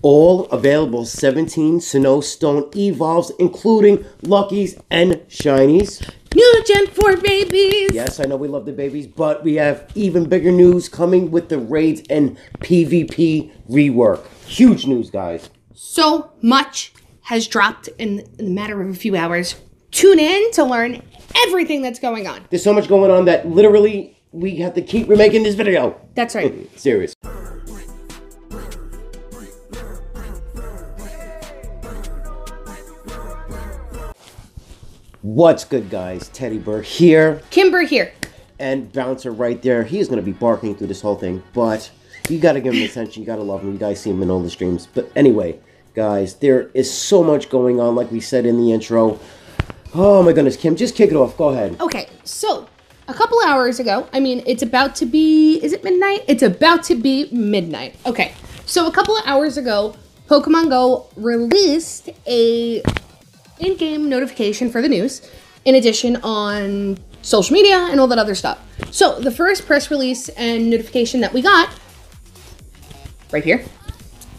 All available 17 Sinnoh Stone Evolves, including Luckies and Shinies. New Gen 4 babies! Yes, I know we love the babies, but we have even bigger news coming with the raids and PvP rework. Huge news, guys. So much has dropped in the matter of a few hours. Tune in to learn everything that's going on. There's so much going on that literally we have to keep remaking this video. That's right. Serious. What's good, guys? Teddy Burr here. Kimber here. And Bouncer right there. He's going to be barking through this whole thing, but you got to give him attention. You got to love him. You guys see him in all the streams. But anyway, guys, there is so much going on, like we said in the intro. Oh my goodness, Kim, just kick it off. Go ahead. Okay, so a couple hours ago, I mean, it's about to be, is it midnight? It's about to be midnight. Okay, so a couple of hours ago, Pokemon Go released a in-game notification for the news, in addition on social media and all that other stuff. So the first press release and notification that we got, right here,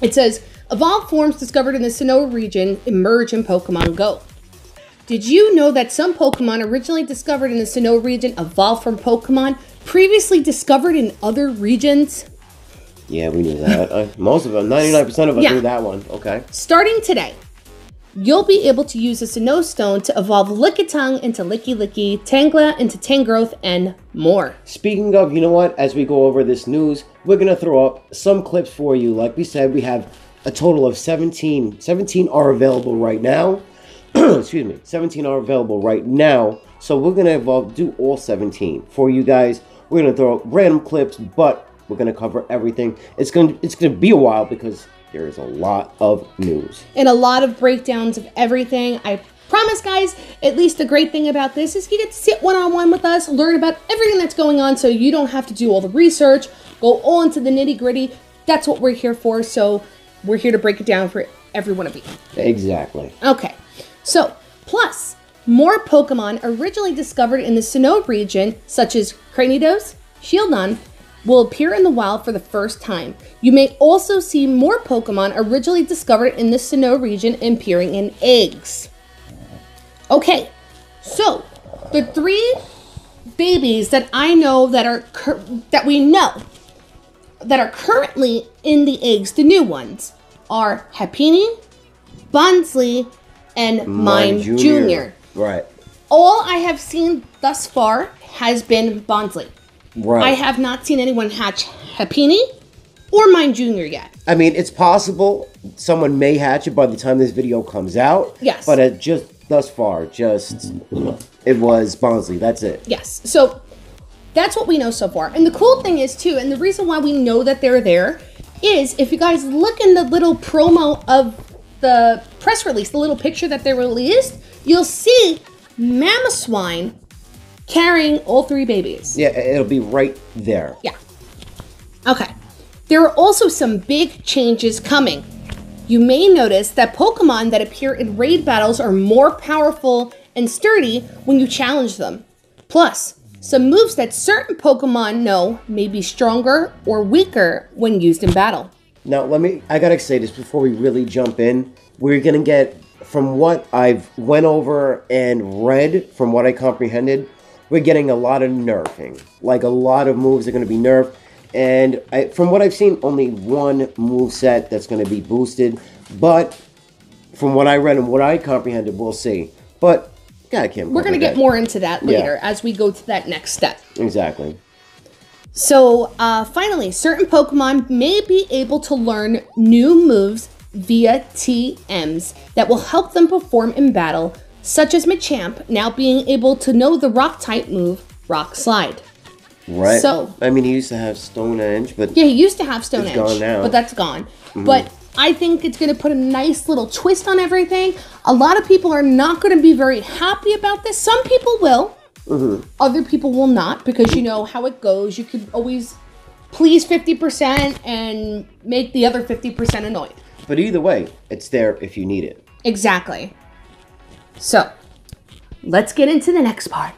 it says, evolved forms discovered in the Sinnoh region emerge in Pokemon Go. Did you know that some Pokemon originally discovered in the Sinnoh region evolved from Pokemon previously discovered in other regions? Yeah, we knew that. Most of them, 99% of us knew that one. Okay. Starting today, you'll be able to use a Sinnoh Stone to evolve Lickitung into Licky Licky, Tangela into Tangrowth, and more. Speaking of, you know what? As we go over this news, we're going to throw up some clips for you. Like we said, we have a total of 17. 17 are available right now. Excuse me. 17 are available right now. So we're going to do all 17 for you guys. We're going to throw up random clips, but we're going to cover everything. It's going to be a while because there is a lot of news. And a lot of breakdowns of everything. I promise, guys, at least the great thing about this is you get to sit one-on-one with us, learn about everything that's going on, so you don't have to do all the research, go all into the nitty-gritty. That's what we're here for, so we're here to break it down for every one of you. Exactly. Okay, so, plus, more Pokemon originally discovered in the Sinnoh region, such as Cranidos, Shieldon, will appear in the wild for the first time. You may also see more Pokemon originally discovered in the Sinnoh region appearing in eggs. Okay, so the three babies that I know that are that are currently in the eggs, the new ones, are Happiny, Bonsly, and Mime Jr. Right. All I have seen thus far has been Bonsly. Right. I have not seen anyone hatch Happiny or Mime Jr. yet. I mean, it's possible someone may hatch it by the time this video comes out. Yes. But just thus far, it was Bonsly. That's it. Yes. So that's what we know so far. And the cool thing is, too, and the reason why we know that they're there is if you guys look in the little promo of the press release, the little picture that they released, you'll see Mamoswine carrying all three babies. Yeah, it'll be right there. Yeah. Okay. There are also some big changes coming. You may notice that Pokemon that appear in raid battles are more powerful and sturdy when you challenge them. Plus, some moves that certain Pokemon know may be stronger or weaker when used in battle. Now, I gotta say this before we really jump in. We're gonna get, from what I've went over and read, from what I comprehended, we're getting a lot of nerfing. Like, a lot of moves are going to be nerfed. And from what I've seen, only one moveset that's going to be boosted. But from what I read and what I comprehended, we'll see. But, yeah, Kim. We're going to get more into that later as we go to that next step. Exactly. So, finally, certain Pokemon may be able to learn new moves via TMs that will help them perform in battle, such as Machamp now being able to know the rock-type move, Rock Slide. Right. So, I mean, he used to have Stone Edge, but... Yeah, he used to have Stone Edge. It's gone now. But that's gone. Mm-hmm. But I think it's going to put a nice little twist on everything. A lot of people are not going to be very happy about this. Some people will. Mm-hmm. Other people will not, because you know how it goes. You could always please 50% and make the other 50% annoyed. But either way, it's there if you need it. Exactly. So, let's get into the next part.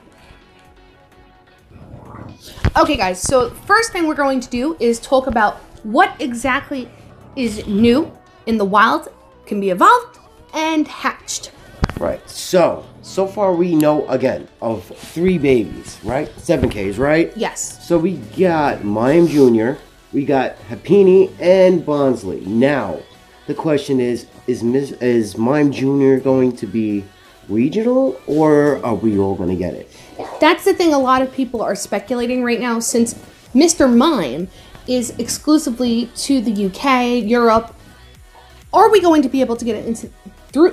Okay, guys, so first thing we're going to do is talk about what exactly is new in the wild can be evolved and hatched. Right. So far we know, again, of 3 babies, right? 7Ks, right? Yes. So we got Mime Jr., we got Hapini, and Bonsley. Now, the question is Mime Jr. going to be regional, or are we all going to get it? That's the thing a lot of people are speculating right now, since Mr. Mime is exclusively to the UK, Europe. Are we going to be able to get it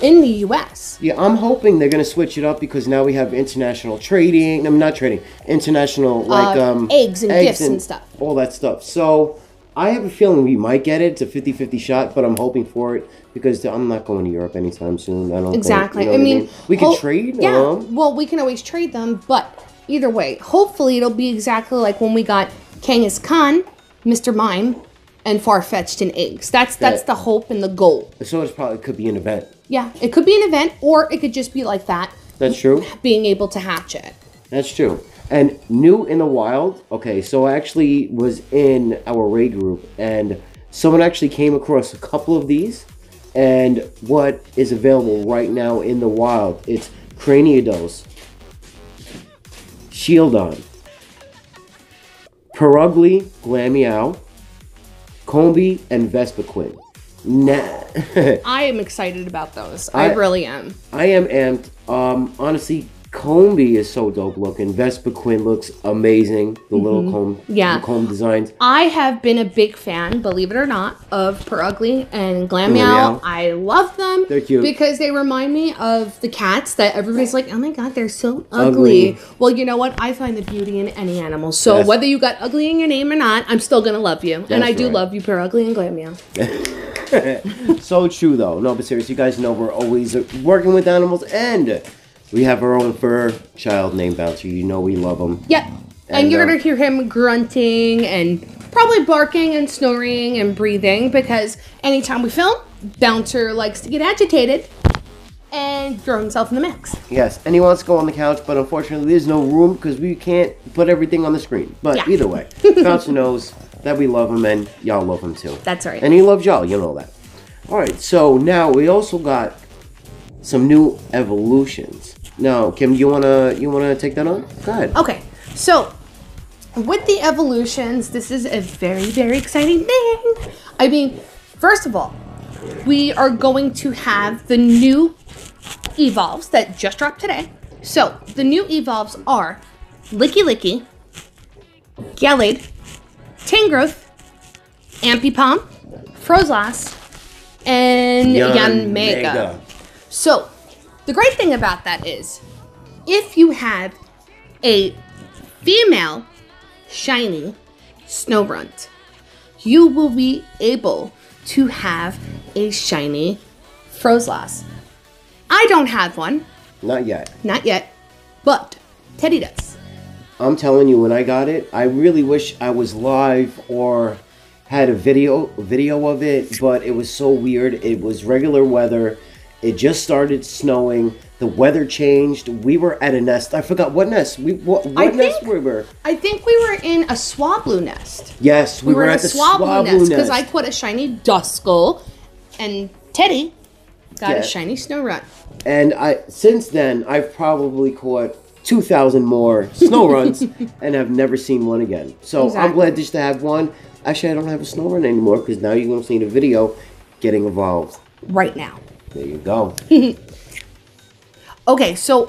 in the US? Yeah, I'm hoping they're going to switch it up, because now we have international trading. I'm not trading. International, like eggs and gifts and stuff. All that stuff. So I have a feeling we might get it. It's a 50-50 shot, but I'm hoping for it, because I'm not going to Europe anytime soon. I don't Exactly. think, you know what I mean? We can trade. Yeah. Well, we can always trade them, but either way, hopefully it'll be exactly like when we got Kangaskhan Khan, Mr. Mime, and Farfetch'd and eggs. That's the hope and the goal. So it probably could be an event. Yeah, it could be an event, or it could just be like that. That's true. Being able to hatch it. That's true. And new in the wild, okay, so I actually was in our raid group, and someone actually came across a couple of these, and what is available right now in the wild, it's Craniados, Shieldon, Perugly, Glameow, Combi, and Vespiquen. I am excited about those. I really am. I am amped. Honestly, Combi is so dope looking. Vespiquen looks amazing. The little comb, the comb designs. I have been a big fan, believe it or not, of Perugly and Glameow. I love them. They're cute because they remind me of the cats that everybody's like, oh my god, they're so ugly. Well, you know what? I find the beauty in any animal. So whether you got ugly in your name or not, I'm still gonna love you, and I do love you, Perugly and Glameow. So true though. No, but seriously, you guys know we're always working with animals, and we have our own fur child named Bouncer. You know we love him. Yep. And you're going to hear him grunting and probably barking and snoring and breathing, because anytime we film, Bouncer likes to get agitated and throw himself in the mix. Yes, and he wants to go on the couch, but unfortunately there's no room because we can't put everything on the screen. But either way, Bouncer knows that we love him, and y'all love him too. That's right. And he loves y'all, you know that. Alright, so now we also got some new evolutions. Now, Kim, you wanna take that on? Go ahead. Okay, so with the evolutions, this is a very, very exciting thing. I mean, first of all, we are going to have the new evolves that just dropped today. So the new evolves are Licky Licky, Gallade, Tangrowth, Ampipom, Froslass, and Yanmega. So the great thing about that is, if you have a female shiny Snorunt, you will be able to have a shiny Froslass. I don't have one. Not yet. Not yet, but Teddy does. I'm telling you, when I got it, I really wish I was live or had a video of it, but it was so weird. It was regular weather. It just started snowing. The weather changed. We were at a nest. I forgot what nest. What nest we were? I think we were in a Swablu nest. Yes, we were at the Swablu nest. Because I put a shiny Duskull, and Teddy got a shiny Snorunt. And since then, I've probably caught 2,000 more Snowrunts and have never seen one again. So I'm glad just to have one. Actually, I don't have a Snorunt anymore, because now you're going to see the video getting evolved. Right now. There you go. Okay, so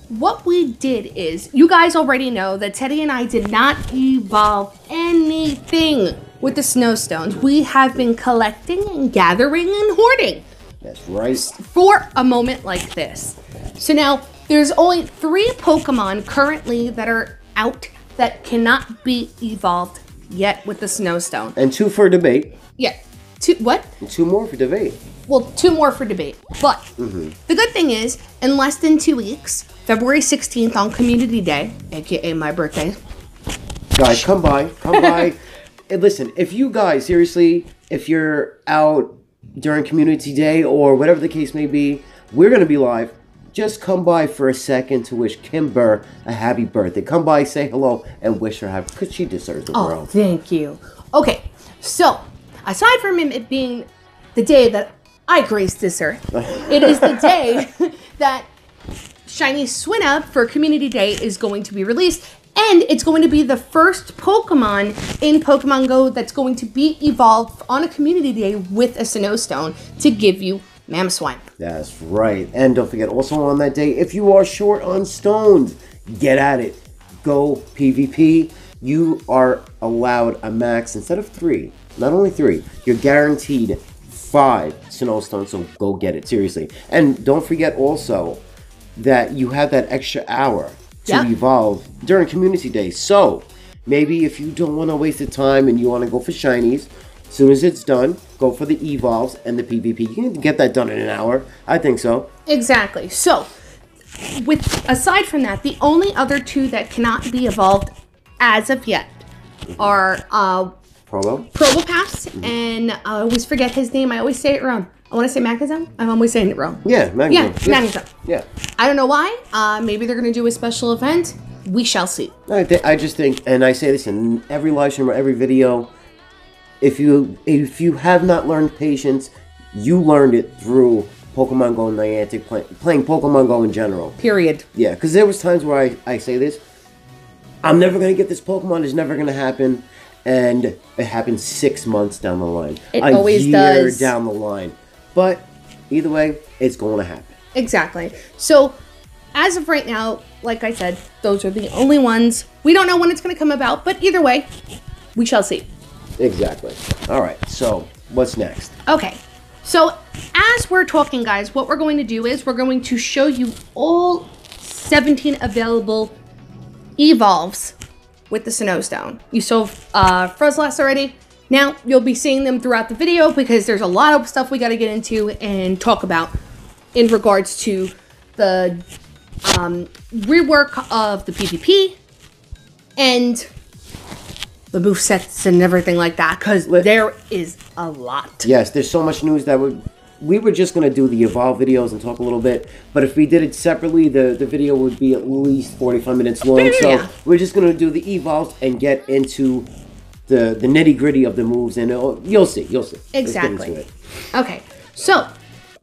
what we did is, you guys already know that Teddy and I did not evolve anything with the Snowstones. We have been collecting and gathering and hoarding. That's right. For a moment like this. So now, there's only 3 Pokemon currently that are out that cannot be evolved yet with the Snowstone. And 2 for debate. Yeah. 2 what? And 2 more for debate. Well, 2 more for debate. But the good thing is, in less than 2 weeks, February 16th on Community Day, aka my birthday. Guys, come by. Come by. And listen, if you guys, seriously, if you're out during Community Day or whatever the case may be, we're going to be live. Just come by for a second to wish Kim Burr a happy birthday. Come by, say hello, and wish her happy, because she deserves the world. Oh, thank you. Okay, so aside from it being the day that I graced this earth, it is the day that Shiny Swinub for Community Day is going to be released. And it's going to be the first Pokemon in Pokemon Go that's going to be evolved on a Community Day with a Sinnoh Stone to give you Mamoswine. That's right. And don't forget, also on that day, if you are short on stones, get at it. Go PvP. You are allowed a max, instead of 3, not only 3, you're guaranteed 5 Sinnoh Stones, so go get it, seriously. And don't forget also that you have that extra hour to evolve during Community Day. So maybe if you don't want to waste the time and you want to go for shinies, as soon as it's done, go for the evolves and the PvP. You can get that done in an hour. I think so. Exactly. So aside from that, the only other 2 that cannot be evolved as of yet are Probopass and I always forget his name. I always say it wrong. I want to say Magazone. I'm always saying it wrong. Yeah, Magazone. Yeah, Magazone. Yeah. I don't know why. Maybe they're going to do a special event. We shall see. I just think, and I say this in every live stream or every video, if you have not learned patience, you learned it through Pokemon Go and Niantic, playing Pokemon Go in general. Period. Yeah, because there was times where I say this, I'm never going to get this Pokemon, it's never going to happen, and it happens 6 months down the line. It always does. A year down the line. But either way, it's going to happen. Exactly. So, as of right now, like I said, those are the only ones. We don't know when it's going to come about, but either way, we shall see. Exactly. All right, so what's next? Okay. So, as we're talking, guys, what we're going to do is we're going to show you all 17 available evolves with the Sinnoh Stone. You saw Froslass already. Now, you'll be seeing them throughout the video because there's a lot of stuff we got to get into and talk about in regards to the rework of the PvP and the movesets and everything like that, because there is a lot. Yes, there's so much news that we were just going to do the Evolve videos and talk a little bit, but if we did it separately, the video would be at least 45 minutes long, so we're just going to do the Evolves and get into the nitty-gritty of the moves, and you'll see. Exactly. Let's get into it. Okay, so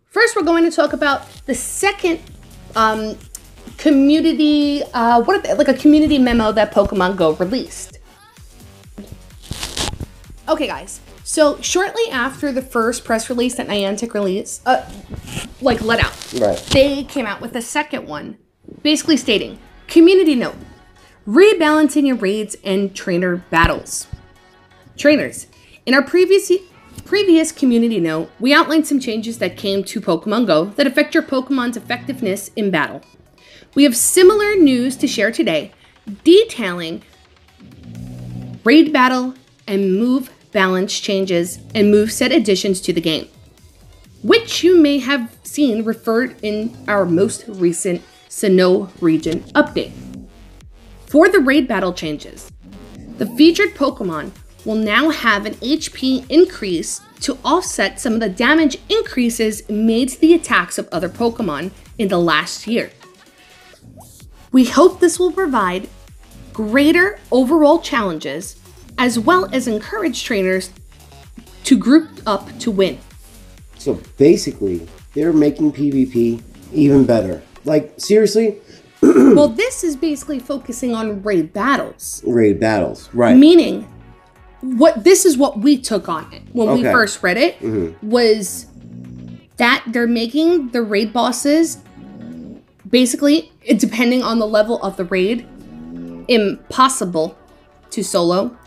first we're going to talk about the second community, like a community memo that Pokemon Go released. Okay, guys. So shortly after the first press release that Niantic released, let out, they came out with a second one, basically stating, community note, rebalancing your raids and trainer battles. Trainers, in our previous community note, we outlined some changes that came to Pokemon Go that affect your Pokemon's effectiveness in battle. We have similar news to share today, detailing raid battle and move balance changes and moveset additions to the game, which you may have seen referred in our most recent Sinnoh region update. For the raid battle changes, the featured Pokemon will now have an HP increase to offset some of the damage increases made to the attacks of other Pokemon in the last year. We hope this will provide greater overall challenges as well as encourage trainers to group up to win. So basically, they're making PvP even better. Like, seriously? Well, this is basically focusing on raid battles. Raid battles, right. Meaning, this is what we took on it when we first read it, was that they're making the raid bosses, basically, depending on the level of the raid, impossible to solo,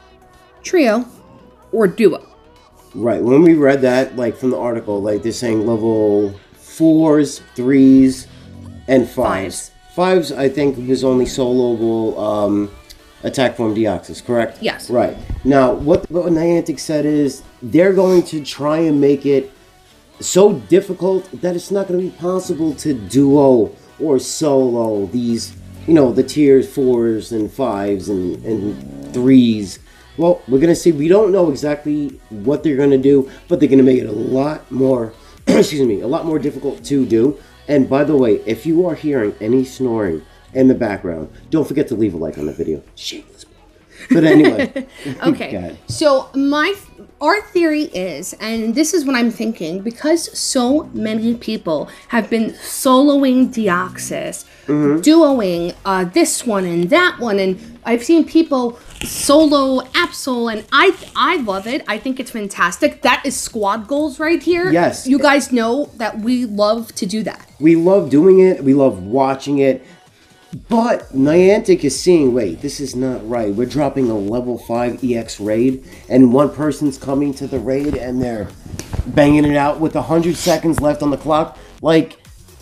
trio, or duo. Right. When we read that, like from the article, like they're saying level 4s, 3s, and 5s. 5s, I think, was only soloable attack form Deoxys, correct? Yes. Right. Now, what Niantic said is they're going to try and make it so difficult that it's not going to be possible to duo or solo these, the tiers 4s and 5s and 3s. Well, we're going to see. We don't know exactly what they're going to do, but they're going to make it a lot more, a lot more difficult to do. And by the way, if you are hearing any snoring in the background, don't forget to leave a like on the video. Shameless. But anyway. Okay. So my our theory is, and this is what I'm thinking, because so many people have been soloing Deoxys, duoing this one and that one, and I've seen people solo Absol, and I love it. I think it's fantastic. That is squad goals right here. Yes. You guys know that we love to do that. We love doing it. We love watching it. But Niantic is seeing, wait, this is not right. We're dropping a level 5 EX raid, and one person's coming to the raid, and they're banging it out with 100 seconds left on the clock. Like,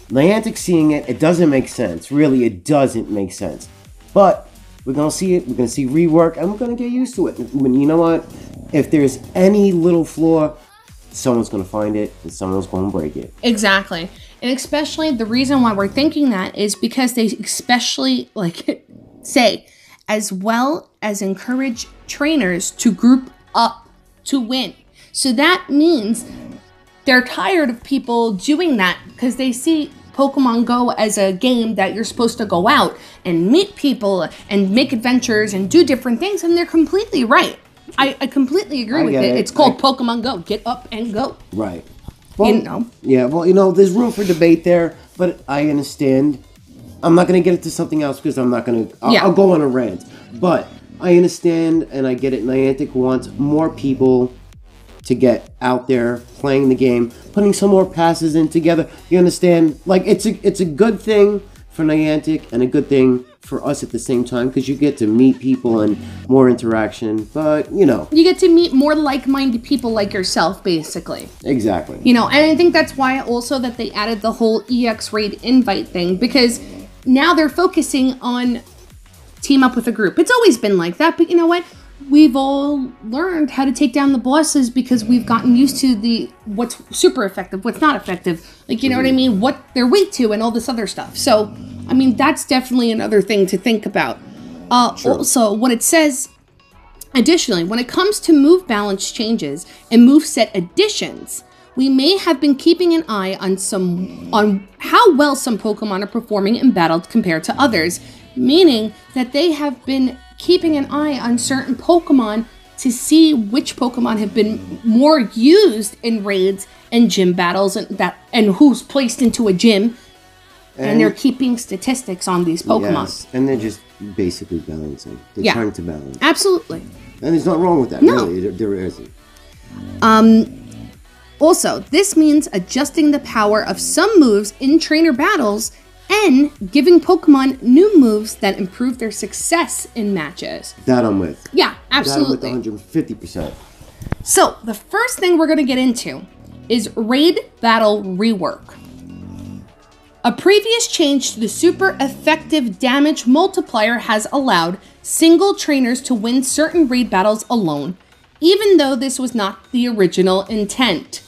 Niantic seeing it, it doesn't make sense. Really, it doesn't make sense. But we're going to see it. We're going to see rework, and we're going to get used to it. And you know what? If there's any little flaw, someone's going to find it, and someone's going to break it. Exactly. And especially the reason why we're thinking that is because they especially say, as well as encourage trainers to group up to win. So that means they're tired of people doing that because they see Pokemon Go as a game that you're supposed to go out and meet people and make adventures and do different things. And they're completely right. I completely agree with it. It's called Pokemon Go. Get up and go. Right. Well, you know. Yeah, well, there's room for debate there, but I understand. I'm not going to get into something else because I'm not going to... I'll go on a rant. But I understand and I get it. Niantic wants more people to get out there playing the game, putting some more passes in together. You understand? Like, it's a good thing for Niantic and a good thing for us at the same time because you get to meet people and more interaction, but you get to meet more like-minded people like yourself, basically. Exactly. And I think that's why also that they added the whole EX raid invite thing, because now they're focusing on team up with a group. It's always been like that, but you know what? We've all learned how to take down the bosses because we've gotten used to what's super effective, what's not effective, like, you know what I mean, what they're weak to and all this other stuff. So I mean, that's definitely another thing to think about. Also, what it says, additionally, when it comes to move balance changes and move set additions, we may have been keeping an eye on how well some Pokemon are performing in battle compared to others, meaning that they have been keeping an eye on certain Pokemon to see which Pokemon have been more used in raids and gym battles and who's placed into a gym. And they're keeping statistics on these Pokemon. Yes, and they're just basically balancing. They're trying to balance. Absolutely. And there's nothing wrong with that, no. Really. There isn't. Also, this means adjusting the power of some moves in trainer battles and giving Pokemon new moves that improve their success in matches. That I'm with. Yeah, absolutely. That I'm with 150%. So, the first thing we're going to get into is Raid Battle Rework. A previous change to the super effective damage multiplier has allowed single trainers to win certain raid battles alone, even though this was not the original intent.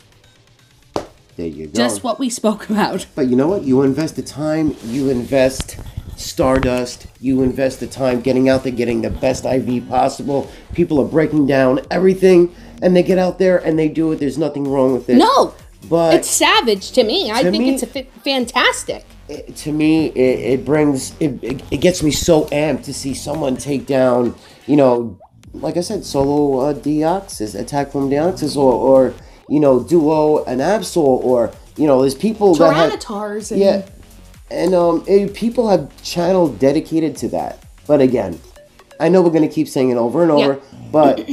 There you go. Just what we spoke about. But you know what? You invest the time, you invest Stardust, you invest the time getting out there, getting the best IV possible. People are breaking down everything, and they get out there and they do it. There's nothing wrong with it. No! But it's savage to me. I think it's fantastic. To me, it gets me so amped to see someone take down, like I said, solo Deoxys, attack from Deoxys, or duo an Absol, or there's people Tyranitars that and people have channel dedicated to that. But again, I know we're gonna keep saying it over and over, but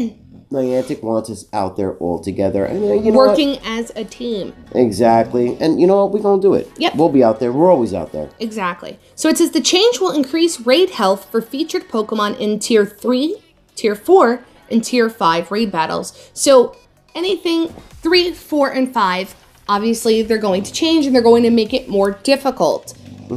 Niantic wants us out there all together. And working as a team. Exactly. And you know what? We're going to do it. Yep. We'll be out there. We're always out there. Exactly. So it says the change will increase raid health for featured Pokemon in Tier 3, Tier 4, and Tier 5 raid battles. So anything 3, 4, and 5, obviously they're going to change and they're going to make it more difficult.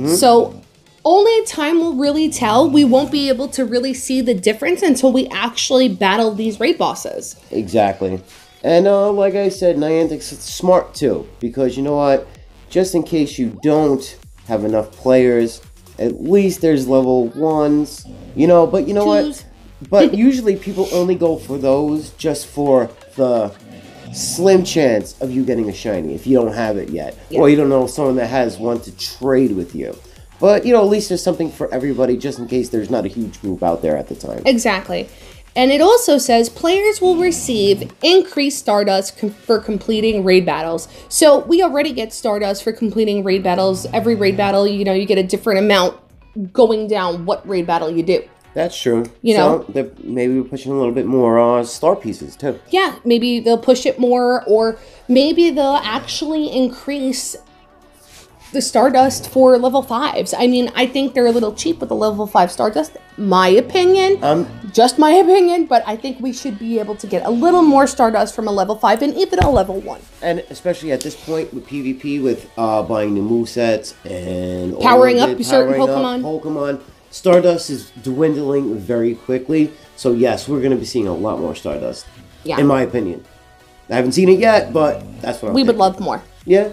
So only time will really tell. We won't be able to really see the difference until we actually battle these raid bosses. Exactly. And like I said, Niantic's smart too. Because you know what? Just in case you don't have enough players, at least there's level 1s. But you know what? But usually people only go for those just for the slim chance of you getting a shiny if you don't have it yet. Or you don't know someone that has one to trade with you. But, at least there's something for everybody just in case there's not a huge group out there at the time. Exactly. And it also says players will receive increased Stardust for completing raid battles. So we already get Stardust for completing raid battles. Every raid battle, you know, you get a different amount going down what raid battle you do. That's true. You know, maybe we're pushing a little bit more star pieces too. Yeah, maybe they'll push it more, or maybe they'll actually increase the Stardust for level 5s. I mean, I think they're a little cheap with the level 5 Stardust. My opinion, just my opinion, but I think we should be able to get a little more Stardust from a level 5 and even a level 1. And especially at this point with PvP, with buying new movesets and powering up certain Pokemon. Stardust is dwindling very quickly. So yes, we're going to be seeing a lot more Stardust. Yeah. In my opinion. I haven't seen it yet, but that's what I'm We would thinking. love more. Yeah.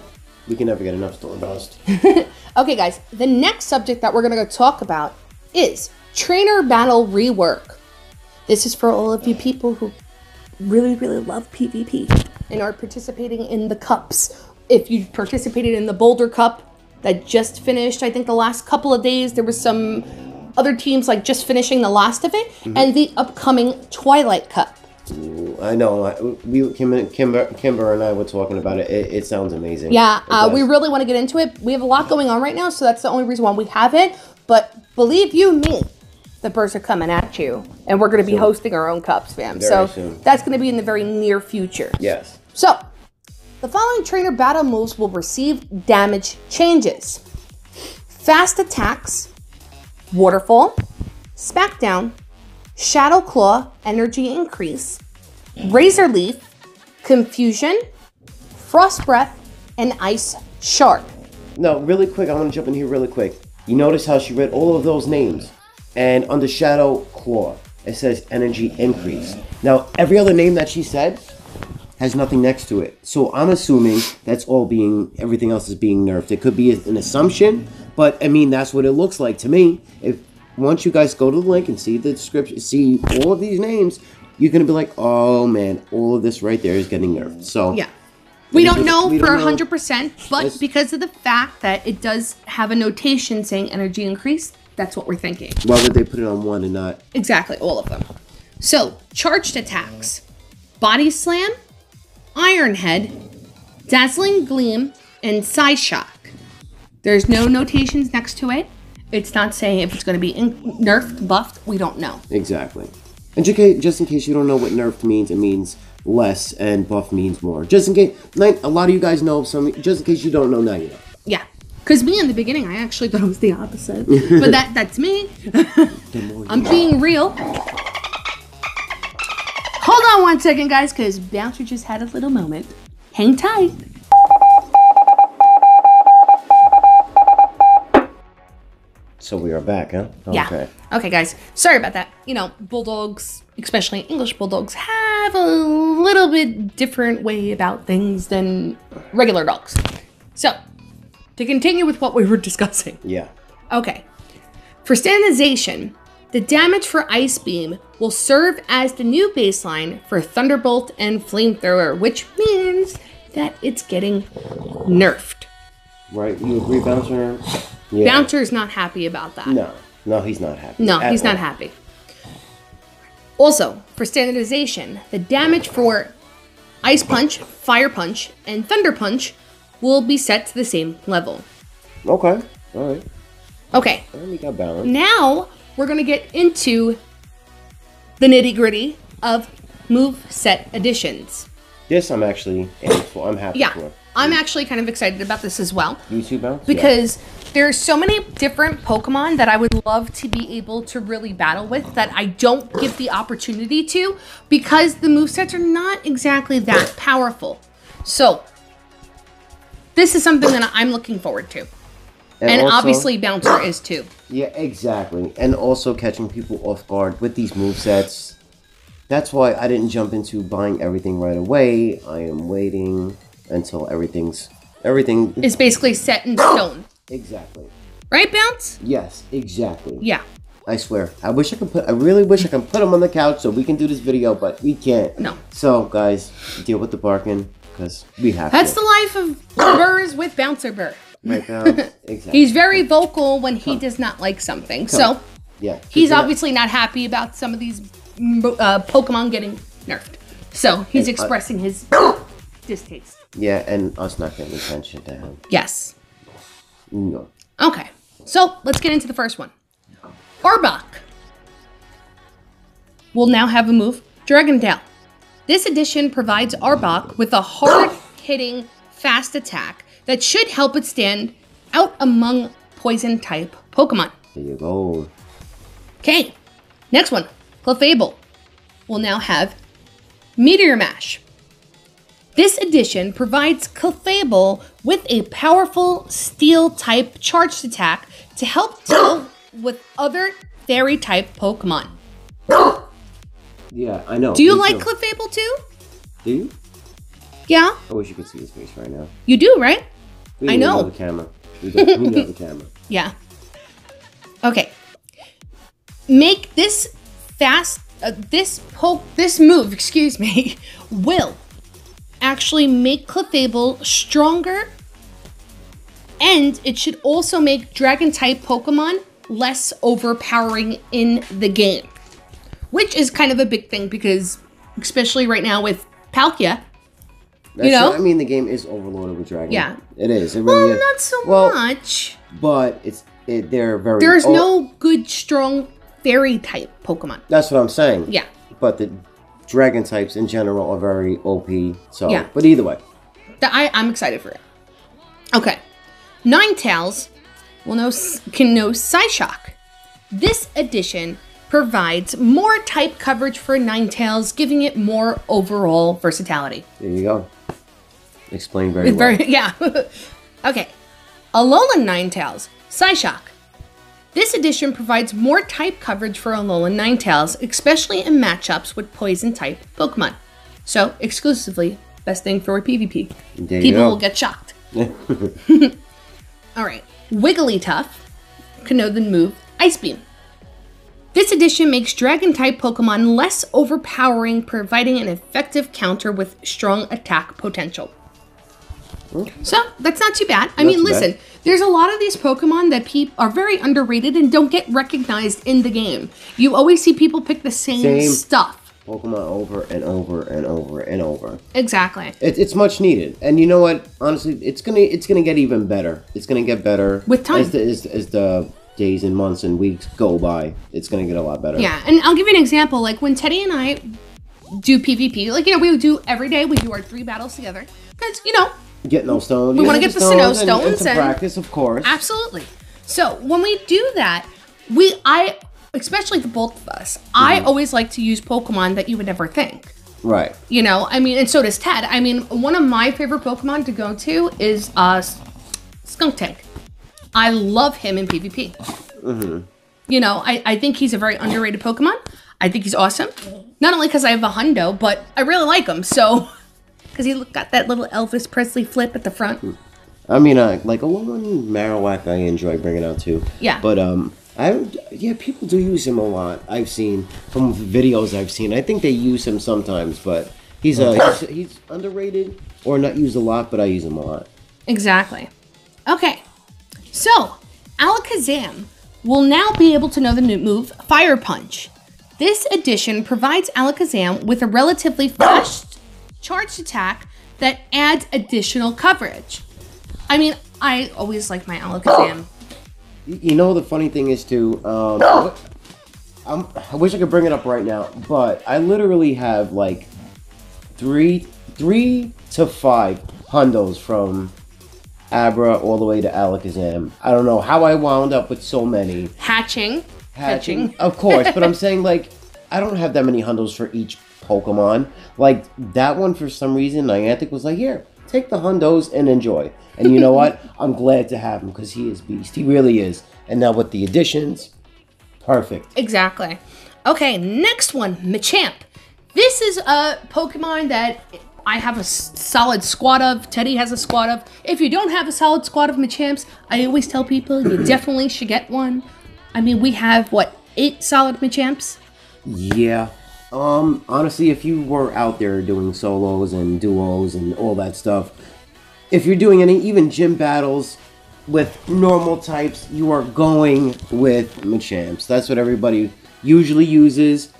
We can never get enough Stardust. Okay, guys. The next subject that we're going to go talk about is Trainer Battle Rework. This is for all of you people who really, really love PvP and are participating in the cups. If you participated in the Boulder Cup that just finished, I think the last couple of days, there was some other teams like just finishing the last of it, and the upcoming Twilight Cup. I know. Kimber and I were talking about it. It sounds amazing. Yeah, we really want to get into it. We have a lot going on right now, so that's the only reason why we have it. But believe you me, the Burrs are coming at you, and we're going to be hosting our own cups, fam. Very soon. That's going to be in the very near future. Yes. So, the following trainer battle moves will receive damage changes. Fast attacks, Waterfall, Smackdown, Shadow Claw, Energy Increase, Razor Leaf, Confusion, Frost Breath, and Ice Shard. No, really quick, I want to jump in here really quick. You notice how she read all of those names, and under Shadow Claw, it says Energy Increase. Now, every other name that she said has nothing next to it. So I'm assuming that's all everything else is being nerfed. It could be an assumption, but I mean, that's what it looks like to me. Once you guys go to the link and see the description, see all of these names, you're going to be like, oh man, all of this right there is getting nerfed. So yeah. We don't know for 100%, but because of the fact that it does have a notation saying energy increase, that's what we're thinking. Why would they put it on one and not? Exactly, all of them. So, charged attacks. Body Slam, Iron Head, Dazzling Gleam, and Psyshock. There's no notations next to it. It's not saying if it's going to be nerfed, buffed. We don't know. Exactly. And just in case you don't know what nerfed means, it means less and buff means more. Just in case, a lot of you guys know, just in case you don't know, now you know. Yeah. Because me in the beginning, I actually thought it was the opposite. But that's me. I'm being real. Hold on one second, guys, because Bouncer just had a little moment. Hang tight. So we are back, huh? Yeah. Okay. Okay, guys. Sorry about that. You know, bulldogs, especially English bulldogs, have a little bit different way about things than regular dogs. So, to continue with what we were discussing. Yeah. Okay. For standardization, the damage for Ice Beam will serve as the new baseline for Thunderbolt and Flamethrower, which means that it's getting nerfed. Right? You agree, Bouncer? Yeah. Bouncer's not happy about that. No, he's not happy. No, he's not happy. Also, for standardization, the damage for Ice Punch, Fire Punch, and Thunder Punch will be set to the same level. Okay. All right. Okay. We got balance. Now, we're going to get into the nitty-gritty of move set additions. This I'm actually for. I'm happy for. I'm actually kind of excited about this as well. You too, Bounce? Because there's so many different Pokemon that I would love to be able to really battle with that I don't get the opportunity to because the movesets are not exactly that powerful. So, this is something that I'm looking forward to. And also, obviously Bouncer is too. Yeah, exactly. And also catching people off guard with these movesets. That's why I didn't jump into buying everything right away. I am waiting until everything is basically set in stone. Exactly. Right, Bounce? Yes, exactly. Yeah. I swear. I really wish I could put him on the couch so we can do this video, but we can't. No. So, guys, deal with the barking because we have That's to. the life of Burrs with Bouncer Burr. Right, Bounce? Exactly. He's very vocal when he does not like something. So, yeah. he's obviously not happy about some of these Pokemon getting nerfed. So he's expressing his distaste. Yeah, and us not getting attention to him. Yes. No. Okay, so let's get into the first one. Arbok will now have a move, Dragon Tail. This edition provides Arbok with a hard-hitting, fast attack that should help it stand out among poison-type Pokemon. There you go. Okay, next one. Clefable will now have Meteor Mash. This edition provides Clefable with a powerful Steel-type charged attack to help deal with other Fairy-type Pokemon. Yeah, I know. Do you like Clefable too? Do you? Yeah? I wish you could see his face right now. You do, right? I know. The camera. We know the camera. Yeah. Okay. Make this this move, excuse me, will actually make Clefable stronger, and it should also make Dragon-type Pokemon less overpowering in the game, which is kind of a big thing because, especially right now with Palkia, I mean, the game is overloaded with Dragon. Yeah. It is. It really is. Not so much. But they're very... There's no good, strong Fairy-type Pokemon. That's what I'm saying. Yeah. But the Dragon types in general are very OP. So, yeah. But either way. I'm excited for it. Okay. Ninetales can know Psyshock. This edition provides more type coverage for Ninetales, giving it more overall versatility. There you go. Explained very well. Yeah. Okay. Alolan Ninetales, Psyshock. This edition provides more type coverage for Alolan Ninetales, especially in matchups with poison-type Pokemon. So, exclusively, best thing for PvP. People will get shocked. Alright. Wigglytuff can know the move Ice Beam. This edition makes Dragon-type Pokemon less overpowering, providing an effective counter with strong attack potential. Okay. So, that's not too bad. I mean, listen, there's a lot of these Pokemon that are very underrated and don't get recognized in the game. You always see people pick the same stuff. Pokemon over and over and over and over. Exactly. It's much needed. And you know what? Honestly, it's gonna get even better. It's gonna get better. With time. As the days and months and weeks go by, it's gonna get a lot better. Yeah, and I'll give you an example. Like, when Teddy and I do PvP, like, we do every day, we do our 3 battles together. Because, Get no stones. We want to get the Sinnoh stones and practice, of course. Absolutely. So when we do that, especially the both of us, I always like to use Pokemon that you would never think. Right. I mean, and so does Ted. I mean, one of my favorite Pokemon to go to is Skuntank. I love him in PvP. I think he's a very underrated Pokemon. I think he's awesome. Not only because I have a hundo, but I really like him. So. Because he got that little Elvis Presley flip at the front. I mean, like a little Marowak I enjoy bringing out too. Yeah. But people do use him a lot. I've seen from videos I've seen. I think they use him sometimes, but he's underrated or not used a lot. But I use him a lot. Exactly. Okay. So Alakazam will now be able to know the new move Fire Punch. This edition provides Alakazam with a relatively fast charged attack that adds additional coverage. I mean, I always like my Alakazam. The funny thing is too, I wish I could bring it up right now, but I literally have like 3 to 5 hundos from Abra all the way to Alakazam. I don't know how I wound up with so many. Hatching. Of course, but I'm saying, like, I don't have that many hundos for each Pokemon. Like, that one, for some reason, Niantic was like, here, take the hundos and enjoy. And you know what? I'm glad to have him because he is beast. He really is. And now with the additions, perfect. Exactly. Okay, next one, Machamp. This is a Pokemon that I have a solid squad of. Teddy has a squad of. If you don't have a solid squad of Machamps, I always tell people you definitely should get one. I mean, we have, 8 solid Machamps? Yeah. Honestly, if you were out there doing solos and duos and all that stuff, if you're doing any even gym battles with normal types, you are going with Machamps. That's what everybody usually uses.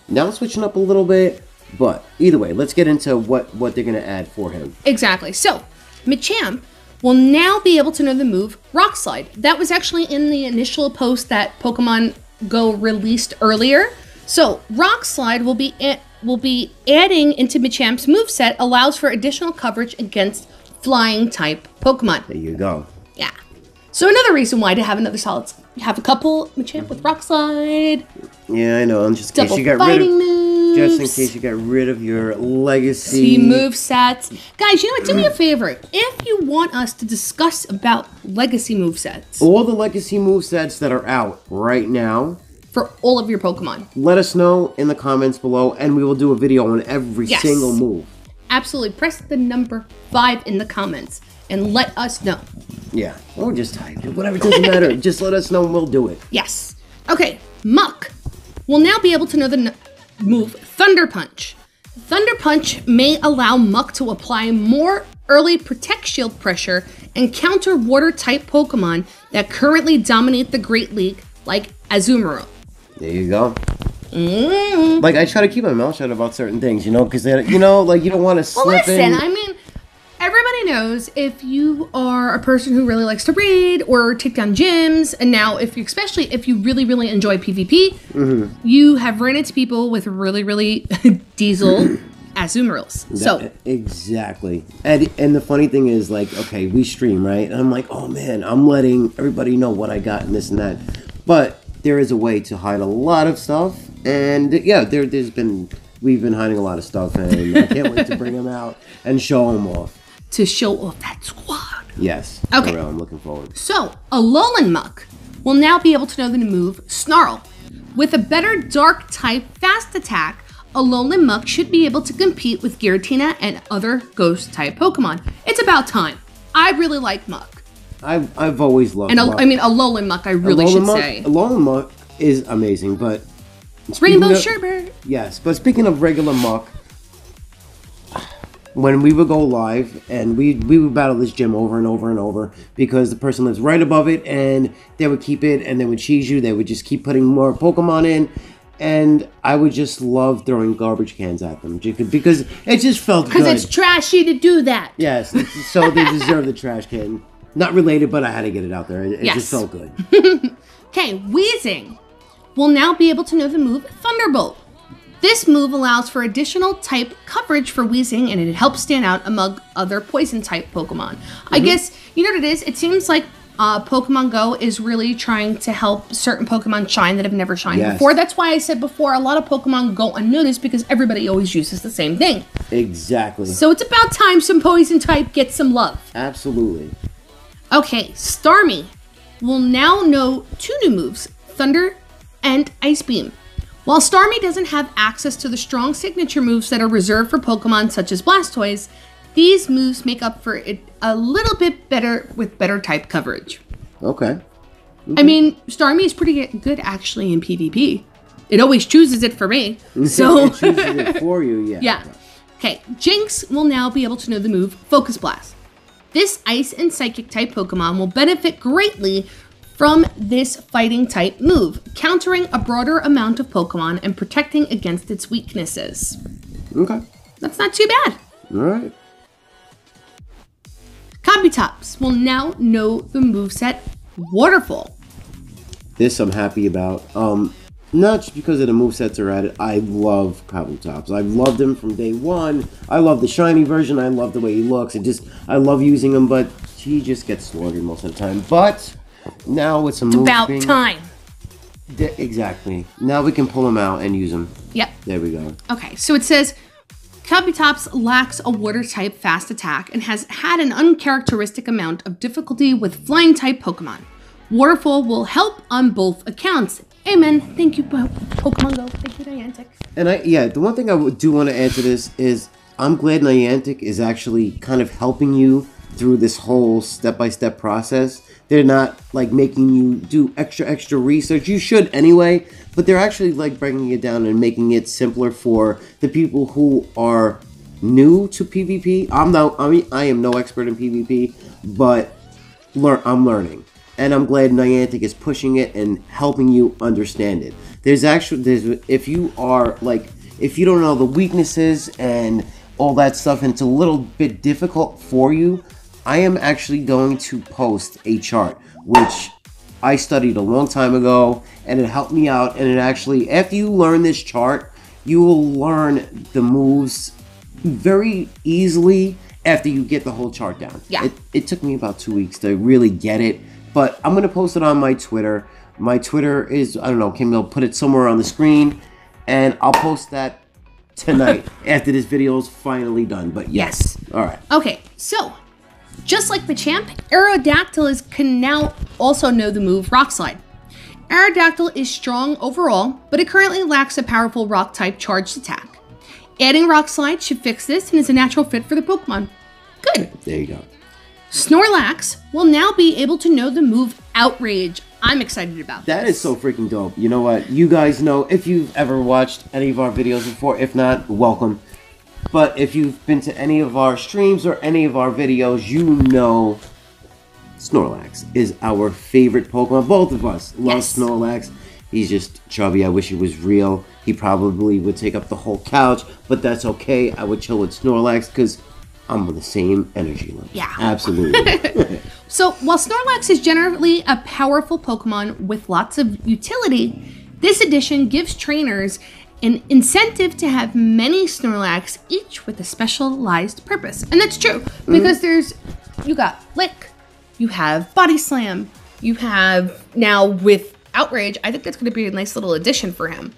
Now I'm switching up a little bit, but either way, let's get into what they're going to add for him. Exactly. So, Machamp will now be able to know the move Rock Slide. That was actually in the initial post that Pokemon Go released earlier. So, Rock Slide will be adding into Machamp's moveset, allows for additional coverage against flying type Pokemon. There you go. Yeah. So another reason why to have another solid, have a couple Machamp with Rock Slide. Yeah, I know. Just in case you got just in case you got rid of your legacy move sets. Guys, you know what? Do me a favor. If you want us to discuss about legacy move sets, all the legacy move sets that are out right now for all of your Pokemon, let us know in the comments below, and we will do a video on every single move. Absolutely. Press the number 5 in the comments and let us know. Yeah, or just type it. Whatever, it doesn't matter. Just let us know and we'll do it. Yes. Okay, Muck will now be able to know the move Thunder Punch. Thunder Punch may allow Muck to apply more early Protect Shield pressure and counter water-type Pokemon that currently dominate the Great League, like Azumarill. There you go. Like, I try to keep my mouth shut about certain things, you know, because, you know, like, you don't want to slip in. I mean, everybody knows if you are a person who really likes to read or take down gyms, and now especially if you really, really enjoy PvP, you have ran into people with really, really diesel Azumarills. Exactly. And the funny thing is, like, okay, we stream, right? And I'm like, oh man, I'm letting everybody know what I got and this and that. But there is a way to hide a lot of stuff. And yeah, we've been hiding a lot of stuff, and I can't wait to bring them out and show them off. To show off that squad. Yes. Okay. I'm looking forward. So, Alolan Muck will now be able to know the move Snarl. With a better dark type fast attack, Alolan Muck should be able to compete with Giratina and other ghost type Pokemon. It's about time. I really like Muck. I've always loved Muck. I mean, Alolan Muck, I really should say. Alolan Muck is amazing, but... Rainbow Sherbert. Yes, but speaking of regular Muck, when we would go live and we would battle this gym over and over and over because the person lives right above it, and they would keep it and they would cheese you. They would just keep putting more Pokemon in, and I would just love throwing garbage cans at them because it just felt good. Because it's trashy to do that. Yes, so they deserve the trash can. Not related, but I had to get it out there. It just felt good. Okay, Weezing will now be able to know the move Thunderbolt. This move allows for additional type coverage for Weezing, and it helps stand out among other poison-type Pokemon. I guess, you know what it is? It seems like Pokemon Go is really trying to help certain Pokemon shine that have never shined before. That's why I said before, a lot of Pokemon go unnoticed because everybody always uses the same thing. Exactly. So it's about time some poison-type gets some love. Absolutely. Okay, Starmie will now know 2 new moves, Thunder and Ice Beam. While Starmie doesn't have access to the strong signature moves that are reserved for Pokemon such as Blastoise, these moves make up for it a little bit better with better type coverage. Okay. I mean, Starmie is pretty good actually in PvP. It always chooses it for me. So it chooses it for you, yeah. Yeah. Okay, Jinx will now be able to know the move Focus Blast. This Ice and Psychic type Pokemon will benefit greatly from this fighting type move, countering a broader amount of Pokemon and protecting against its weaknesses. Okay. That's not too bad. All right. Kabutops will now know the moveset Waterfall. This I'm happy about. Not just because of the movesets are added. I love Kabutops. I've loved him from day one. I love the shiny version. I love the way he looks. I love using him, but he just gets slaughtered most of the time. But now with some moves about time. Exactly. Now we can pull him out and use him. Yep. There we go. Okay, so it says Kabutops lacks a water type fast attack and has had an uncharacteristic amount of difficulty with flying type Pokemon. Waterfall will help on both accounts. Amen. Thank you, Pokemon Go. Thank you, Niantic. And the one thing I do want to add to this is I'm glad Niantic is actually kind of helping you through this whole step-by-step process. They're not like making you do extra research. You should anyway, but they're actually like breaking it down and making it simpler for the people who are new to PvP. I am no expert in PvP, but I'm learning. and I'm glad Niantic is pushing it and helping you understand it. There's if you don't know the weaknesses and all that stuff, and it's a little bit difficult for you, I am actually going to post a chart, which I studied a long time ago, and it helped me out, and it actually, after you learn this chart, you will learn the moves very easily after you get the whole chart down. Yeah. It took me about 2 weeks to really get it, but I'm going to post it on my Twitter. My Twitter is, I don't know, Kim will put it somewhere on the screen, and I'll post that tonight after this video is finally done. But yes. All right. Okay, so just like the champ, Aerodactyl can now also know the move Rock Slide. Aerodactyl is strong overall, but it currently lacks a powerful rock type charged attack. Adding Rock Slide should fix this and is a natural fit for the Pokemon. Good. There you go. Snorlax will now be able to know the move Outrage. I'm excited about that. That is so freaking dope. You know what? You guys know, if you've ever watched any of our videos before, if not, welcome. But if you've been to any of our streams or any of our videos, you know Snorlax is our favorite Pokemon. Both of us love Snorlax. He's just chubby. I wish he was real. He probably would take up the whole couch, but that's okay. I would chill with Snorlax because I'm with the same energy level. Yeah. Absolutely. So, while Snorlax is generally a powerful Pokemon with lots of utility, this edition gives trainers an incentive to have many Snorlax, each with a specialized purpose. And that's true, because you got Lick, you have Body Slam, you have now with Outrage, I think that's going to be a nice little addition for him.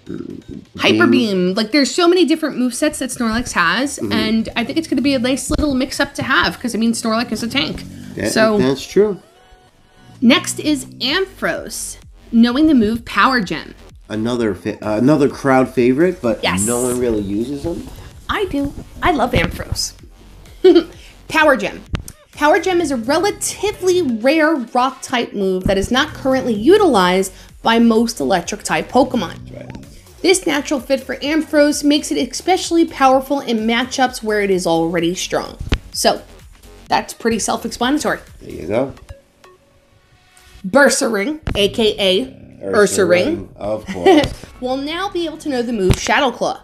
Hyper Beam, like there's so many different movesets that Snorlax has, and I think it's going to be a nice little mix-up to have, because I mean, Snorlax is a tank. That's true. Next is Ampharos, knowing the move Power Gem. Another crowd favorite, but no one really uses them. I do. I love Ampharos. Power Gem. Power Gem is a relatively rare rock-type move that is not currently utilized by most electric-type Pokemon. Right. This natural fit for Ampharos makes it especially powerful in matchups where it is already strong. So, that's pretty self-explanatory. There you go. Bursaring, aka Ursaring, of course, will now be able to know the move Shadow Claw.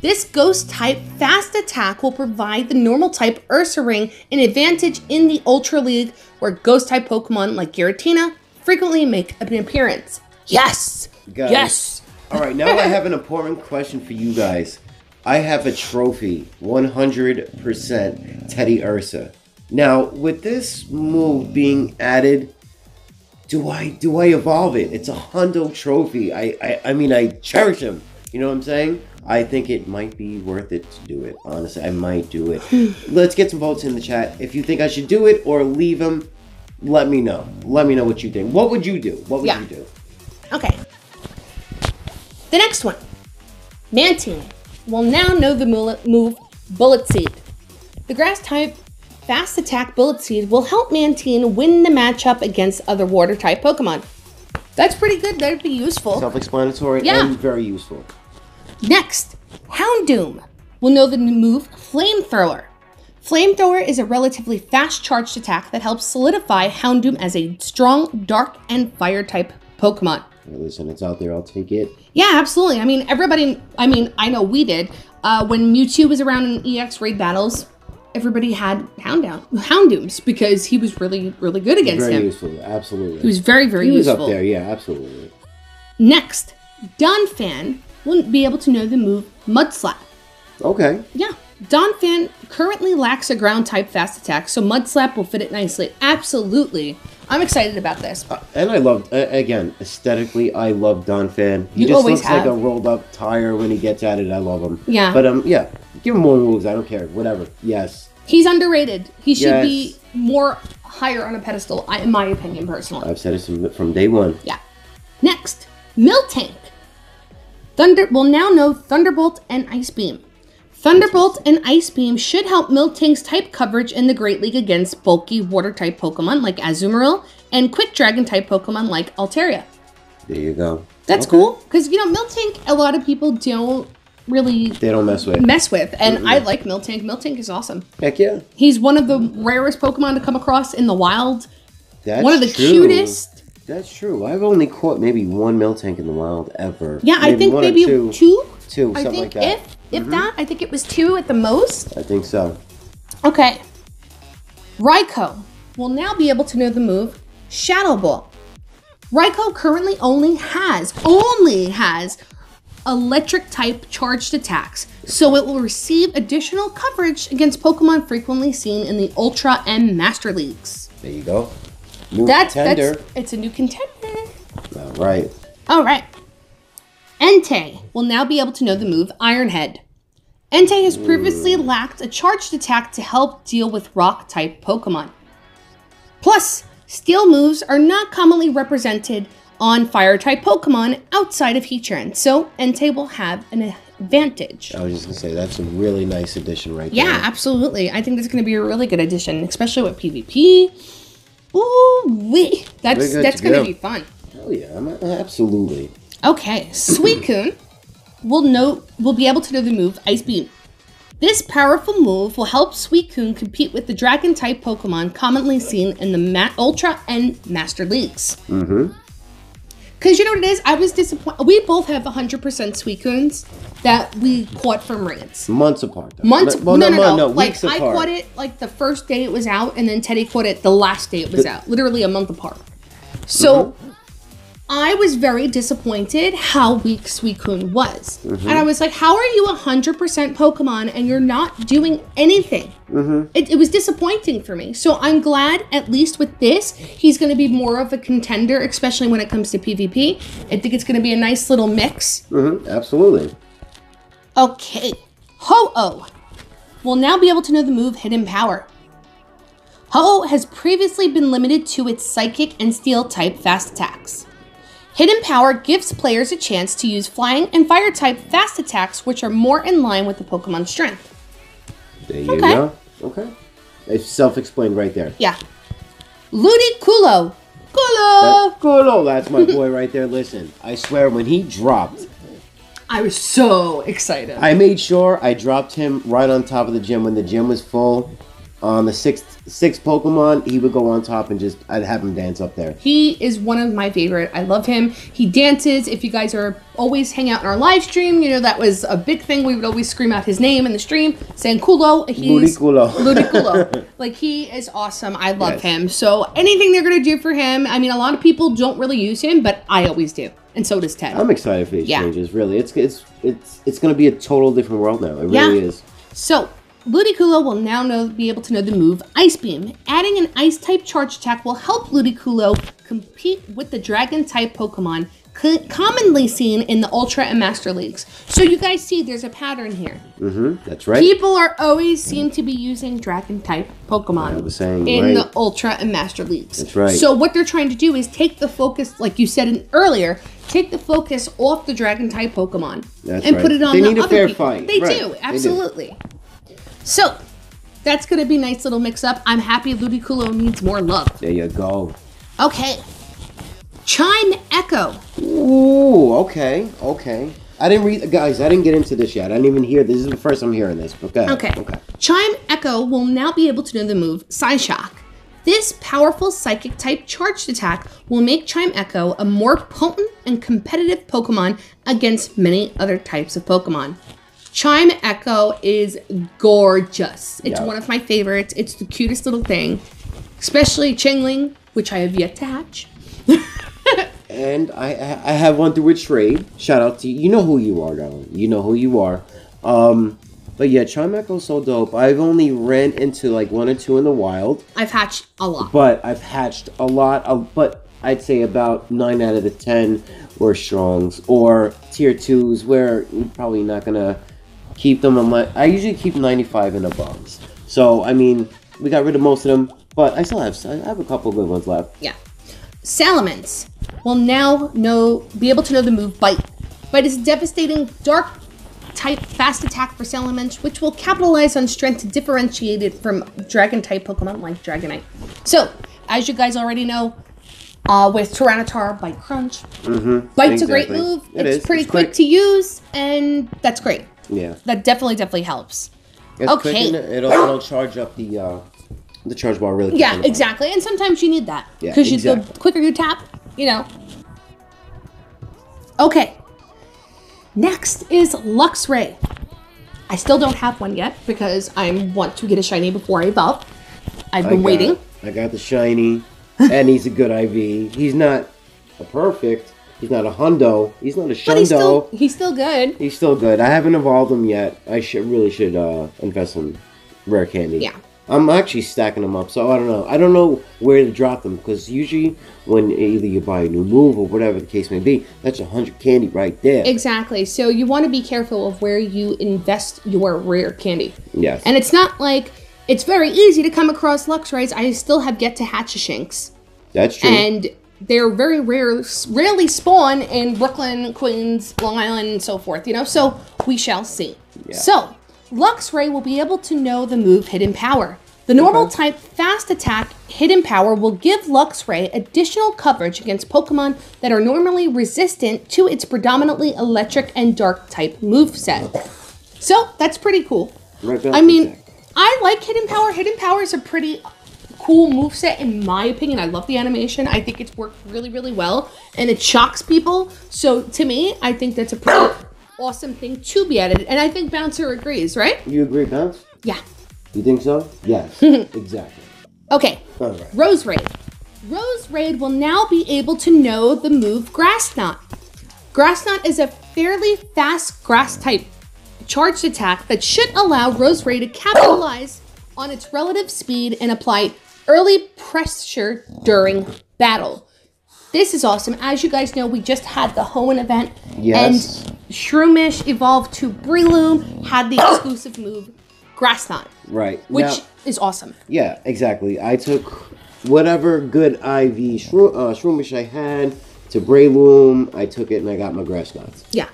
This ghost-type fast attack will provide the normal-type Ursaring an advantage in the Ultra League, where ghost-type Pokemon like Giratina frequently make an appearance. Yes! Guys, yes! Alright, now I have an important question for you guys. I have a trophy, 100% Teddy Ursa. Now, with this move being added, do I evolve it? It's a hundo trophy. I mean, I cherish him. You know what I'm saying? I think it might be worth it to do it. Honestly, I might do it. Let's get some votes in the chat. If you think I should do it or leave him, let me know. Let me know what you think. What would you do? What would you do? Okay. The next one. Mantine will now know the move Bullet Seed. The grass-type fast attack Bullet Seed will help Mantine win the matchup against other water-type Pokemon. That's pretty good. That'd be useful. Self-explanatory and very useful. Next, Houndoom will know the move Flamethrower. Flamethrower is a relatively fast charged attack that helps solidify Houndoom as a strong, dark, and fire-type Pokemon. Listen, it's out there. I'll take it. Yeah, absolutely. I mean, I know we did. When Mewtwo was around in EX raid battles, everybody had Houndooms because he was really, really good against him. Very useful, absolutely. He was very, very useful. He was up there, yeah, absolutely. Next, Donphan will be able to know the move Mudslap. Okay. Yeah. Donphan currently lacks a ground-type fast attack, so Mudslap will fit it nicely. Absolutely. I'm excited about this. And I love, again, aesthetically, I love Donphan. He you just always looks have. like a rolled-up tire when he gets at it. I love him. Yeah. But, yeah, give him more moves. I don't care. Whatever. Yes. He's underrated. He should be more higher on a pedestal, in my opinion, personally. I've said it from day one. Yeah. Next, Miltank. Will now know Thunderbolt and Ice Beam. Thunderbolt and Ice Beam should help Miltank's type coverage in the Great League against bulky water-type Pokemon like Azumarill and quick Dragon-type Pokemon like Altaria. There you go. That's cool, because, Miltank, a lot of people don't really... They don't mess with. And I like Miltank. Miltank is awesome. Heck yeah. He's one of the rarest Pokemon to come across in the wild. That's one of the true. cutest. That's true. I've only caught maybe one Miltank in the wild ever. Yeah, I think one or maybe two. Two, Something like that. If that, I think it was 2 at the most. I think so. Okay. Raikou will now be able to know the move Shadow Ball. Raikou currently only has electric type charged attacks, so it will receive additional coverage against Pokemon frequently seen in the Ultra and Master Leagues. There you go. New contender. It's a new contender. All right. All right. Entei will now be able to know the move Iron Head. Entei has previously lacked a charged attack to help deal with rock-type Pokemon. Plus, steel moves are not commonly represented on fire-type Pokemon outside of Heatran, so Entei will have an advantage. I was just going to say, that's a really nice addition right there. Yeah, absolutely. I think that's going to be a really good addition, especially with PvP. Ooh-wee. That's going to be fun. Hell yeah, absolutely. Okay, Suicune will be able to know the move Ice Beam. This powerful move will help Suicune compete with the Dragon-type Pokemon commonly seen in the Ultra and Master Leagues. Mm-hmm. Because you know what it is? I was disappointed. We both have 100% Suicunes that we caught from raids. Months apart. Though. Months? No, like, I caught it like the first day it was out, and then Teddy caught it the last day it was out. Literally a month apart. So... I was very disappointed how weak Suicune was. And I was like, how are you 100% Pokemon and you're not doing anything? It was disappointing for me. So I'm glad, at least with this, he's going to be more of a contender, especially when it comes to PvP. I think it's going to be a nice little mix. Absolutely. Okay. Ho-Oh will now be able to know the move Hidden Power. Ho-Oh has previously been limited to its Psychic and Steel-type fast attacks. Hidden Power gives players a chance to use Flying and Fire-type fast attacks, which are more in line with the Pokemon's strength. There you go. Okay. It's self-explained right there. Yeah. Ludicolo. Culo! That's my boy right there. Listen, I swear, when he dropped... I was so excited. I made sure I dropped him right on top of the gym when the gym was full. On the sixth Pokemon, he would go on top and I'd have him dance up there. He is one of my favorite. I love him. He dances. If you guys are always hang out in our live stream, you know that was a big thing. We would always scream out his name in the stream, saying Culo. Ludicolo. Like, he is awesome. I love him. So anything they're going to do for him, I mean, a lot of people don't really use him, but I always do. And so does Ted. I'm excited for these changes, really. It's going to be a total different world now. It really is. So... Ludicolo will now be able to know the move Ice Beam. Adding an Ice-type charge attack will help Ludicolo compete with the Dragon-type Pokemon commonly seen in the Ultra and Master Leagues. So you guys see there's a pattern here. That's right. People always seem to be using Dragon-type Pokemon in the Ultra and Master Leagues. That's right. So what they're trying to do is take the focus, like you said earlier, take the focus off the Dragon-type Pokemon and put it on the other people. They need a fair fight. They do, absolutely. They do. So, that's going to be a nice little mix-up. I'm happy Ludicolo needs more love. There you go. Okay. Chime Echo. Ooh, okay. I didn't get into this yet. I didn't even hear this. This is the first I'm hearing this. Okay. Chime Echo will now be able to know the move Psyshock. This powerful Psychic-type charged attack will make Chime Echo a more potent and competitive Pokemon against many other types of Pokemon. Chime Echo is gorgeous. It's one of my favorites. It's the cutest little thing. Especially Chingling, which I have yet to hatch. And I have one through a trade. Shout out to you. You know who you are, darling. You know who you are. But yeah, Chime Echo's so dope. I've only ran into like 1 or 2 in the wild. I've hatched a lot. But but I'd say about 9 out of the 10 were strongs or tier 2s where you're probably not going to keep them unless... I usually keep 95 and above. So, I mean, we got rid of most of them, but I have a couple good ones left. Yeah. Salamence will now be able to know the move Bite. Bite is a devastating dark-type fast attack for Salamence, which will capitalize on strength to differentiate it from Dragon-type Pokemon like Dragonite. So, as you guys already know, with Tyranitar, Bite Crunch. Bite's a great move. It's pretty quick to use, and that's great. Yeah. That definitely helps. It's okay. It'll charge up the charge bar really quick. Yeah, exactly. And sometimes you need that. Yeah, because the quicker you tap, you know. Okay. Next is Luxray. I still don't have one yet because I want to get a shiny before I evolve. I've been waiting. I got the shiny, and he's a good IV. He's not a perfect. He's not a hundo. He's not a shundo. But he's still good. He's still good. I haven't evolved him yet. I really should invest in rare candy. Yeah. I'm actually stacking them up, so I don't know. I don't know where to drop them, because usually when either you buy a new move or whatever the case may be, that's 100 candy right there. Exactly. So you want to be careful of where you invest your rare candy. Yes. And it's not like it's very easy to come across Luxrays. I still have yet to hatch a Shinx. That's true. And they're very rarely spawn in Brooklyn, Queens, Long Island, and so forth, you know? So we shall see. Yeah. So Luxray will be able to know the move Hidden Power. The normal type fast attack Hidden Power will give Luxray additional coverage against Pokemon that are normally resistant to its predominantly electric and dark type moveset. So that's pretty cool. I mean, I like Hidden Power. Hidden Power is a pretty cool moveset in my opinion. I love the animation. I think it's worked really, really well, and it shocks people. So to me, I think that's a pretty awesome thing to be added, and I think Bouncer agrees, right? You agree, Bounce? Yeah. You think so? Yes, exactly. Okay, All right. Roserade. Roserade will now be able to know the move Grass Knot. Grass Knot is a fairly fast grass type charged attack that should allow Roserade to capitalize on its relative speed and apply early pressure during battle. This is awesome. As you guys know, we just had the Hoenn event. Yes. And Shroomish evolved to Breloom, had the exclusive move Grass Knot. Right. Which is awesome. Yeah, exactly. I took whatever good IV Shroomish I had to Breloom. I took it and I got my Grass Knots. Yeah.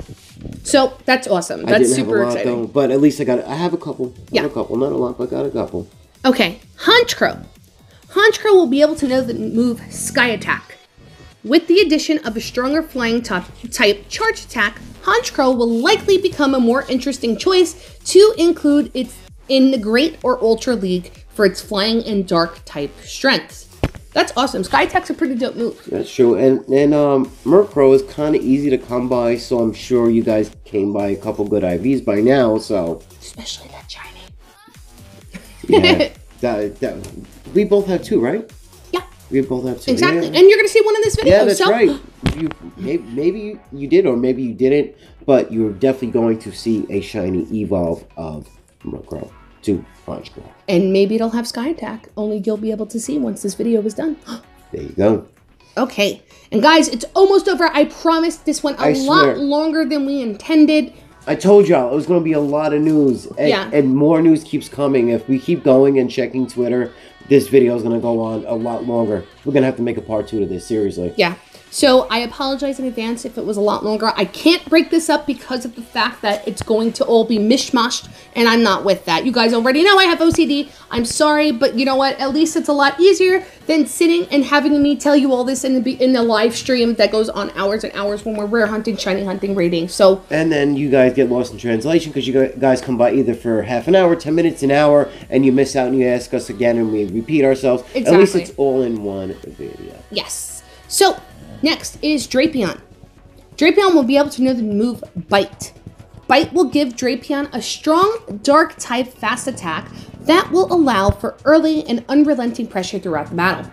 So that's awesome. That's super exciting. Though, but at least I have a couple. Yeah. Not not a lot, but I got a couple. Okay, Honchkrow. Honchkrow will be able to know the move Sky Attack. With the addition of a stronger flying type charge attack, Honchkrow will likely become a more interesting choice to include in the Great or Ultra League for its flying and dark type strengths. That's awesome. Sky Attack's a pretty dope move. That's true. And Murkrow is kind of easy to come by, so I'm sure you guys came by a couple good IVs by now, so. Especially that shiny. Yeah. We both have two, right? Yeah. We both have two. Exactly. Yeah. And you're going to see one in this video. Yeah, that's right. Maybe you did, or maybe you didn't, but you're definitely going to see a shiny evolve of Murkrow to Honchkrow. And maybe it'll have Sky Attack, only you'll be able to see once this video is done. There you go. Okay. And guys, it's almost over. I promise this went a lot longer than we intended. I told y'all it was going to be a lot of news. And more news keeps coming. If we keep going and checking Twitter, this video is going to go on a lot longer. We're going to have to make a part 2 to this, seriously. Yeah. So I apologize in advance if it was a lot longer. I can't break this up because of the fact that it's going to all be mishmashed, and I'm not with that. You guys already know I have OCD. I'm sorry, but you know what? At least it's a lot easier than sitting and having me tell you all this in the live stream that goes on hours and hours when we're rare hunting, shiny hunting, raiding. So and then you guys get lost in translation because you guys come by either for half an hour, 10 minutes, an hour, and you miss out and you ask us again and we repeat ourselves. Exactly. At least it's all in one video. Yes. So next is Drapion. Drapion will be able to know the move Bite. Bite will give Drapion a strong dark type fast attack that will allow for early and unrelenting pressure throughout the battle.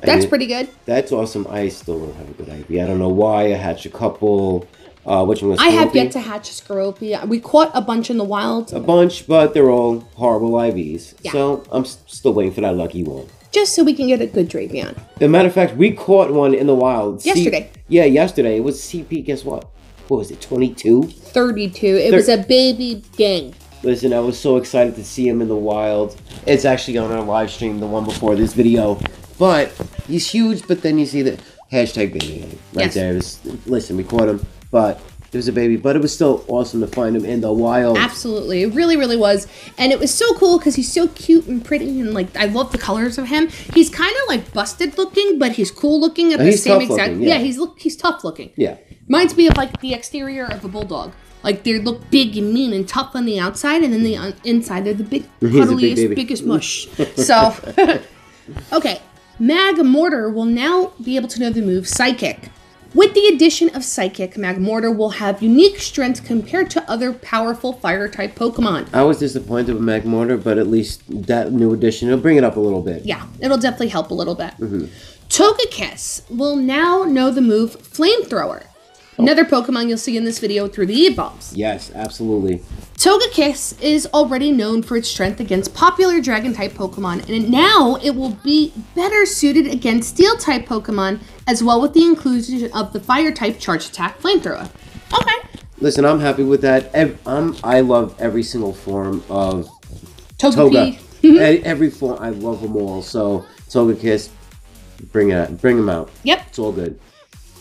That's pretty good. That's awesome. I still don't have a good idea. I don't know why. I hatched a couple. I have yet to hatch a Skorupi. We caught a bunch in the wild. A bunch, but they're all horrible IVs. Yeah. So I'm still waiting for that lucky one. Just so we can get a good Drapion. As a matter of fact, we caught one in the wild. Yesterday. Yeah, yesterday. It was CP, guess what? What was it, 22? 32. It was a baby gang. Listen, I was so excited to see him in the wild. It's actually on our live stream, the one before this video. But he's huge, but then you see the hashtag baby right there. Listen, we caught him, but it was a baby. But it was still awesome to find him in the wild. Absolutely. It really, really was. And it was so cool because he's so cute and pretty. And, like, I love the colors of him. He's kind of, like, busted looking, but he's cool looking at the same exact... Yeah, he's tough looking. Yeah. Reminds me of, like, the exterior of a bulldog. Like, they look big and mean and tough on the outside, and then the inside, they're the big, cuddliest, biggest mush. So, okay. Magmortar will now be able to know the move Psychic. With the addition of Psychic, Magmortar will have unique strength compared to other powerful Fire-type Pokemon. I was disappointed with Magmortar, but at least that new addition, it'll bring it up a little bit. Yeah, it'll definitely help a little bit. Togekiss will now know the move Flamethrower. Another Pokemon you'll see in this video through the evolves. Yes, absolutely. Togekiss is already known for its strength against popular Dragon-type Pokemon, and now it will be better suited against Steel-type Pokemon, as well with the inclusion of the Fire-type Charge Attack Flamethrower. Okay. Listen, I'm happy with that. I love every single form of Togepi. Toga. Every form, I love them all. So Togekiss, bring them out. Yep. It's all good.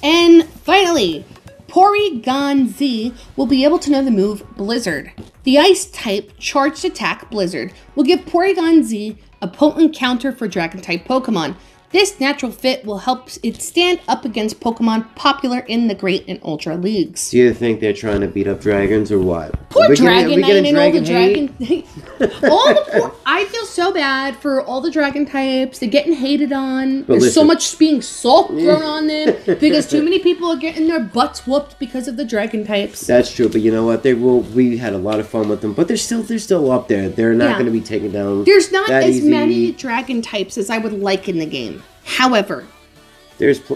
And finally, Porygon Z will be able to know the move Blizzard. The Ice-type Charged Attack Blizzard will give Porygon Z a potent counter for Dragon-type Pokemon. This natural fit will help it stand up against Pokemon popular in the Great and Ultra Leagues. Do you think they're trying to beat up dragons or what? Poor Dragonite and all the dragon... I feel so bad for all the dragon types. They're getting hated on. There's so much being salt thrown on them because too many people are getting their butts whooped because of the dragon types. That's true, but you know what? We had a lot of fun with them, but they're still up there. They're not going to be taken down. There's not as many dragon types as I would like in the game. However, there's for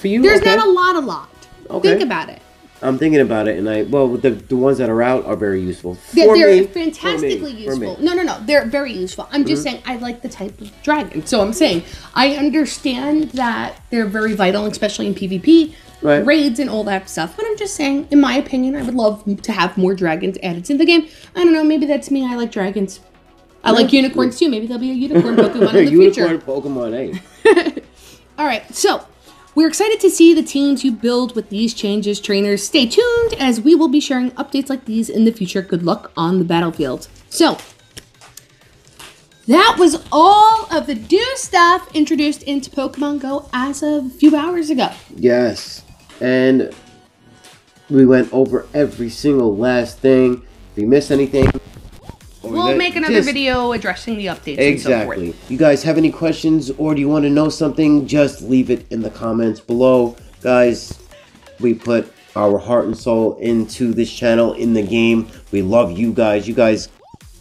you. There's not a lot. Okay. Think about it. I'm thinking about it, and the ones that are out are very useful. They're fantastically useful. No, they're very useful. I'm just saying I like the type of dragon. So I'm saying I understand that they're very vital, especially in PvP, raids, and all that stuff. But I'm just saying, in my opinion, I would love to have more dragons added to the game. I don't know, maybe that's me. I like dragons. I like unicorns too. Maybe there'll be a unicorn Pokemon in the future. Unicorn Pokemon, eh? All right, so we're excited to see the teams you build with these changes, trainers. Stay tuned as we will be sharing updates like these in the future. Good luck on the battlefield. So that was all of the new stuff introduced into Pokemon Go as of a few hours ago. Yes, and we went over every single last thing. If you missed anything, we'll make another video addressing the updates. Exactly. And so forth. You guys have any questions or do you want to know something? Just leave it in the comments below. Guys, we put our heart and soul into this channel, in the game. We love you guys. You guys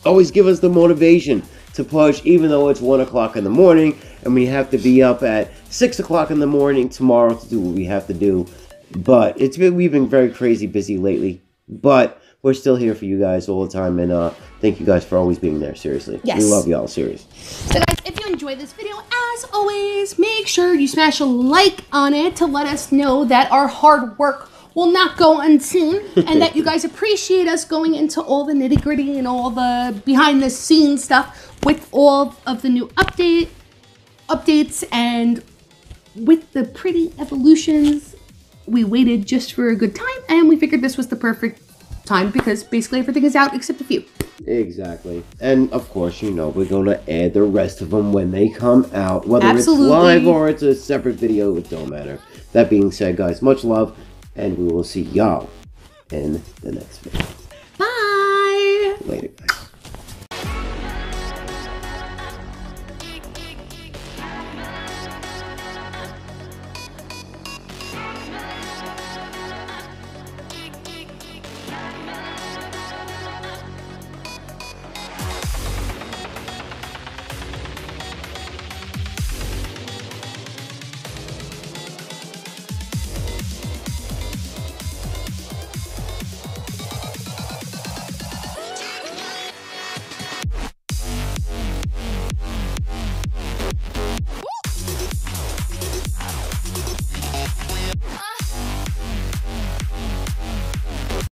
always give us the motivation to push, even though it's 1 o'clock in the morning and we have to be up at 6 o'clock in the morning tomorrow to do what we have to do. But we've been very crazy busy lately. But we're still here for you guys all the time, and thank you guys for always being there, seriously. Yes. We love y'all, serious. So guys, if you enjoyed this video, as always, make sure you smash a like on it to let us know that our hard work will not go unseen, and that you guys appreciate us going into all the nitty-gritty and all the behind-the-scenes stuff with all of the new updates, and with the pretty evolutions. We waited just for a good time, and we figured this was the perfect time because basically everything is out except a few. Exactly. And of course, you know, we're going to add the rest of them when they come out. Whether Absolutely. It's live or it's a separate video, it don't matter. That being said, guys, much love, and we will see y'all in the next video. Bye! Later, guys.